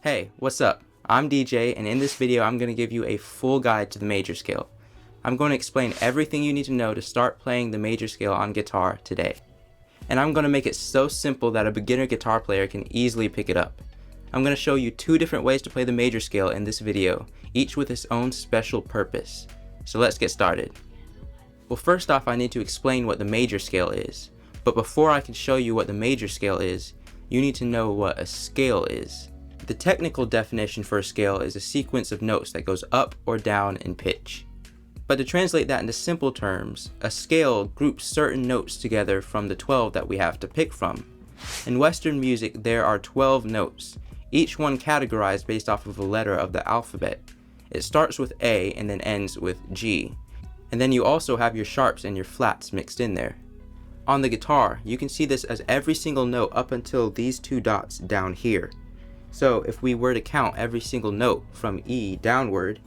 Hey, what's up? I'm DJ, and in this video I'm going to give you a full guide to the major scale. I'm going to explain everything you need to know to start playing the major scale on guitar today. And I'm going to make it so simple that a beginner guitar player can easily pick it up. I'm going to show you two different ways to play the major scale in this video, each with its own special purpose. So let's get started. Well, first off, I need to explain what the major scale is. But before I can show you what the major scale is, you need to know what a scale is. The technical definition for a scale is a sequence of notes that goes up or down in pitch. But to translate that into simple terms, a scale groups certain notes together from the 12 that we have to pick from. In Western music, there are 12 notes, each one categorized based off of a letter of the alphabet. It starts with A and then ends with G. And then you also have your sharps and your flats mixed in there. On the guitar, you can see this as every single note up until these two dots down here. So if we were to count every single note from E downward,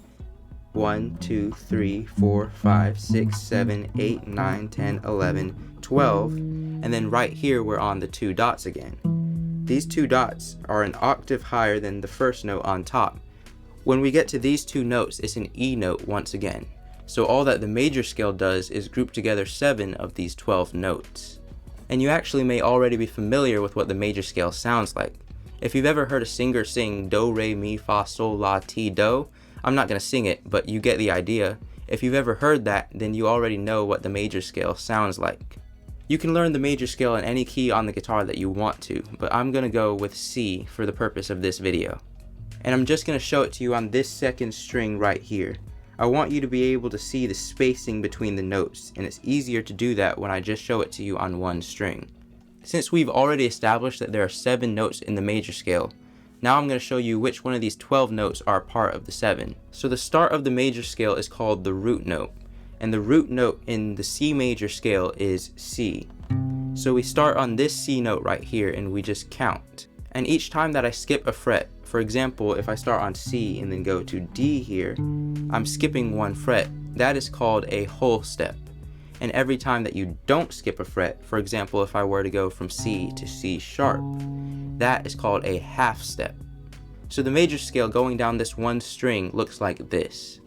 1, 2, 3, 4, 5, 6, 7, 8, 9, 10, 11, 12, and then right here we're on the two dots again. These two dots are an octave higher than the first note on top. When we get to these two notes, it's an E note once again. So all that the major scale does is group together 7 of these 12 notes. And you actually may already be familiar with what the major scale sounds like. If you've ever heard a singer sing do, re, mi, fa, sol, la, ti, do, I'm not going to sing it, but you get the idea. If you've ever heard that, then you already know what the major scale sounds like. You can learn the major scale in any key on the guitar that you want to, but I'm going to go with C for the purpose of this video. And I'm just going to show it to you on this second string right here. I want you to be able to see the spacing between the notes, and it's easier to do that when I just show it to you on one string. Since we've already established that there are 7 notes in the major scale, now I'm going to show you which one of these 12 notes are a part of the 7. So the start of the major scale is called the root note, and the root note in the C major scale is C. So we start on this C note right here and we just count. And each time that I skip a fret, for example, if I start on C and then go to D here, I'm skipping one fret. That is called a whole step. And every time that you don't skip a fret, for example, if I were to go from C to C sharp, that is called a half step. So the major scale going down this one string looks like this.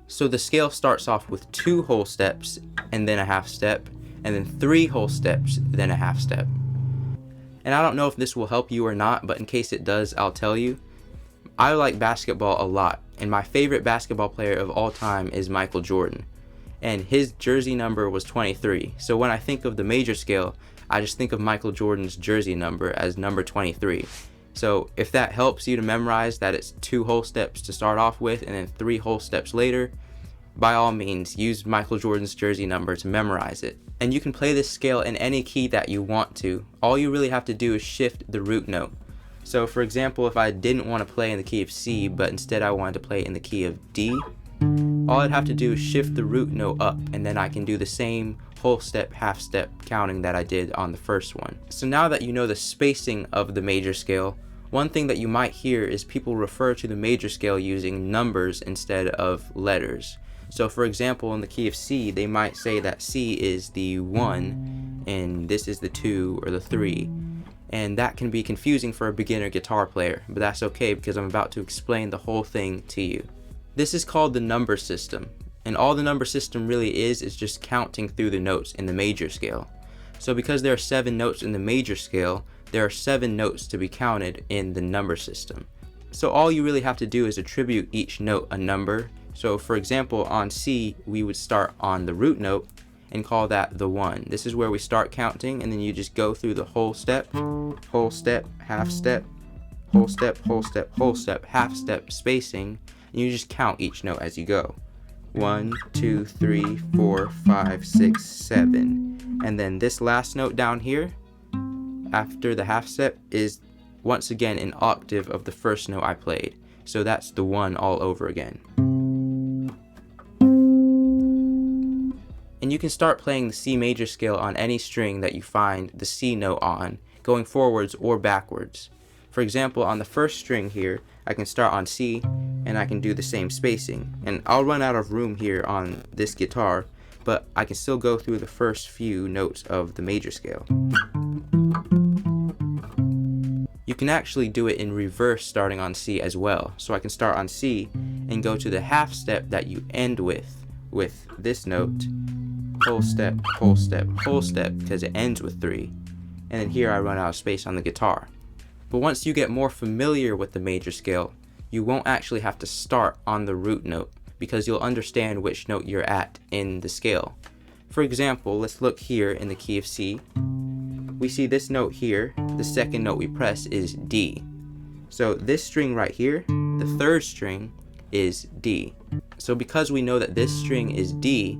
So the scale starts off with 2 whole steps and then a half step, and then 3 whole steps, then a half step. And I don't know if this will help you or not, but in case it does, I'll tell you. I like basketball a lot, and my favorite basketball player of all time is Michael Jordan. And his jersey number was 23. So when I think of the major scale, I just think of Michael Jordan's jersey number as number 23. So if that helps you to memorize that it's 2 whole steps to start off with and then 3 whole steps later, by all means, use Michael Jordan's jersey number to memorize it. And you can play this scale in any key that you want to. All you really have to do is shift the root note. So for example, if I didn't want to play in the key of C, but instead I wanted to play in the key of D, all I'd have to do is shift the root note up, and then I can do the same whole step, half step counting that I did on the first one. So now that you know the spacing of the major scale, one thing that you might hear is people refer to the major scale using numbers instead of letters. So for example, in the key of C, they might say that C is the 1 and this is the 2 or the 3. And that can be confusing for a beginner guitar player, but that's okay because I'm about to explain the whole thing to you. This is called the number system, and all the number system really is just counting through the notes in the major scale. So because there are 7 notes in the major scale, there are 7 notes to be counted in the number system. So all you really have to do is attribute each note a number. So for example, on C, we would start on the root note and call that the 1. This is where we start counting, and then you just go through the whole step, half step, whole step, whole step, whole step, half step spacing, and you just count each note as you go. 1, 2, 3, 4, 5, 6, 7. And then this last note down here, after the half step, is once again an octave of the first note I played. So that's the 1 all over again. And you can start playing the C major scale on any string that you find the C note on, going forwards or backwards. For example, on the first string here, I can start on C and I can do the same spacing. And I'll run out of room here on this guitar, but I can still go through the first few notes of the major scale. You can actually do it in reverse starting on C as well. So I can start on C and go to the half step that you end with this note, whole step, whole step, whole step, because it ends with 3. And then here I run out of space on the guitar. But once you get more familiar with the major scale, you won't actually have to start on the root note because you'll understand which note you're at in the scale. For example, let's look here in the key of C. We see this note here, the second note we press is D. So this string right here, the third string, is D. So because we know that this string is D,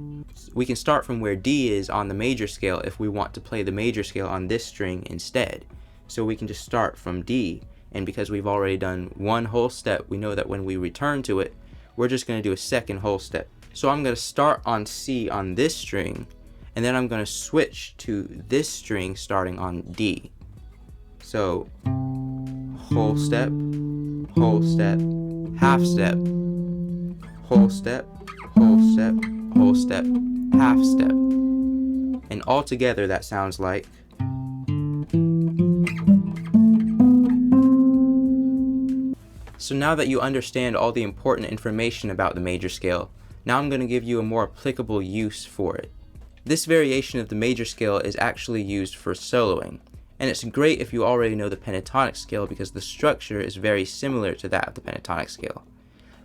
we can start from where D is on the major scale if we want to play the major scale on this string instead. So we can just start from D, and because we've already done one whole step, we know that when we return to it, we're just going to do a second whole step. So I'm going to start on C on this string, and then I'm going to switch to this string starting on D. So whole step, half step, whole step, whole step, whole step, half step. And all together that sounds like. So now that you understand all the important information about the major scale, now I'm going to give you a more applicable use for it. This variation of the major scale is actually used for soloing, and it's great if you already know the pentatonic scale because the structure is very similar to that of the pentatonic scale.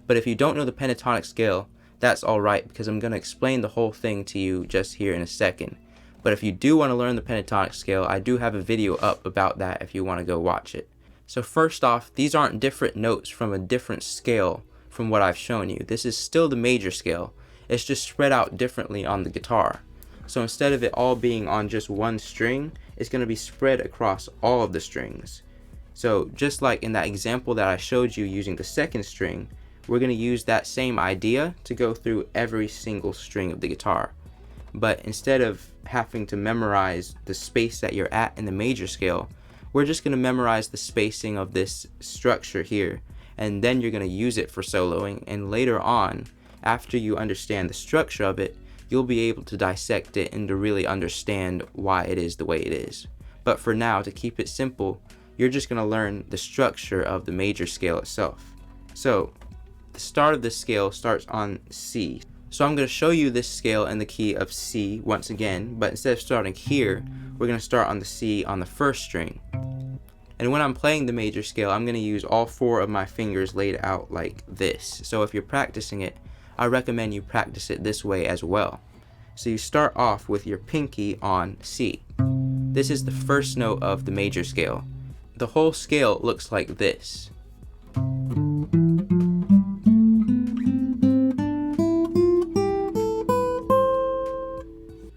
But if you don't know the pentatonic scale, that's alright because I'm going to explain the whole thing to you just here in a second. But if you do want to learn the pentatonic scale, I do have a video up about that if you want to go watch it. So first off, these aren't different notes from a different scale from what I've shown you. This is still the major scale. It's just spread out differently on the guitar. So instead of it all being on just one string, it's going to be spread across all of the strings. So just like in that example that I showed you using the second string, we're going to use that same idea to go through every single string of the guitar. But instead of having to memorize the space that you're at in the major scale, we're just going to memorize the spacing of this structure here, and then you're going to use it for soloing, and later on, after you understand the structure of it, you'll be able to dissect it and to really understand why it is the way it is. But for now, to keep it simple, you're just going to learn the structure of the major scale itself. So the start of this scale starts on C. So I'm going to show you this scale in the key of C once again, but instead of starting here, we're going to start on the C on the first string. And when I'm playing the major scale, I'm going to use all 4 of my fingers laid out like this. So if you're practicing it, I recommend you practice it this way as well. So you start off with your pinky on C. This is the first note of the major scale. The whole scale looks like this.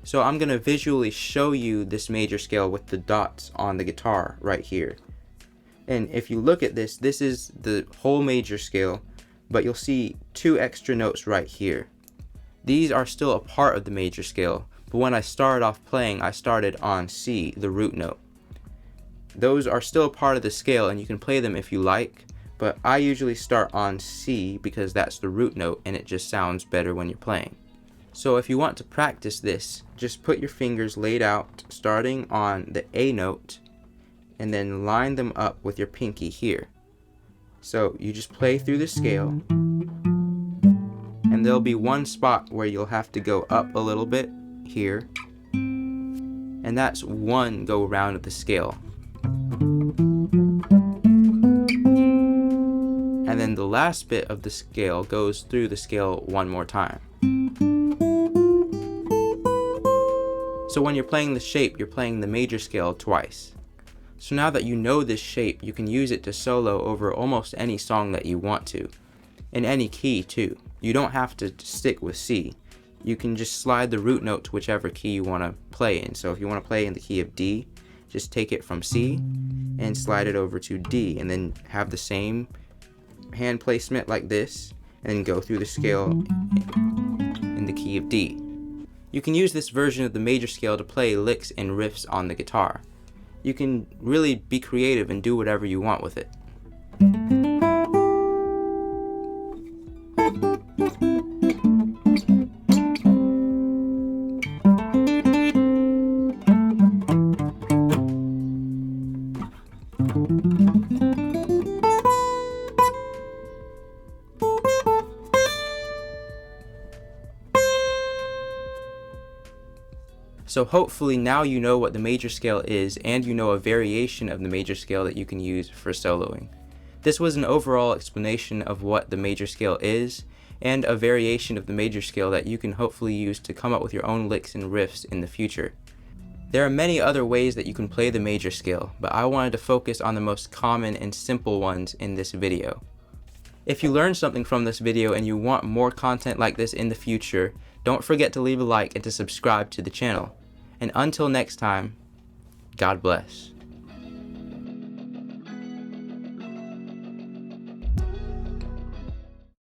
So I'm going to visually show you this major scale with the dots on the guitar right here. And if you look at this, this is the whole major scale, but you'll see 2 extra notes right here. These are still a part of the major scale, but when I started off playing, I started on C, the root note. Those are still a part of the scale and you can play them if you like, but I usually start on C because that's the root note and it just sounds better when you're playing. So if you want to practice this, just put your fingers laid out starting on the A note and then line them up with your pinky here. So you just play through the scale and there'll be one spot where you'll have to go up a little bit here, and that's one go round of the scale. And then the last bit of the scale goes through the scale one more time. So when you're playing the shape, you're playing the major scale twice. So now that you know this shape, you can use it to solo over almost any song that you want to, in any key too. You don't have to stick with C. You can just slide the root note to whichever key you want to play in. So if you want to play in the key of D, just take it from C and slide it over to D, and then have the same hand placement like this, and then go through the scale in the key of D. You can use this version of the major scale to play licks and riffs on the guitar. You can really be creative and do whatever you want with it. So hopefully now you know what the major scale is, and you know a variation of the major scale that you can use for soloing. This was an overall explanation of what the major scale is, and a variation of the major scale that you can hopefully use to come up with your own licks and riffs in the future. There are many other ways that you can play the major scale, but I wanted to focus on the most common and simple ones in this video. If you learned something from this video and you want more content like this in the future, don't forget to leave a like and to subscribe to the channel. And until next time, God bless.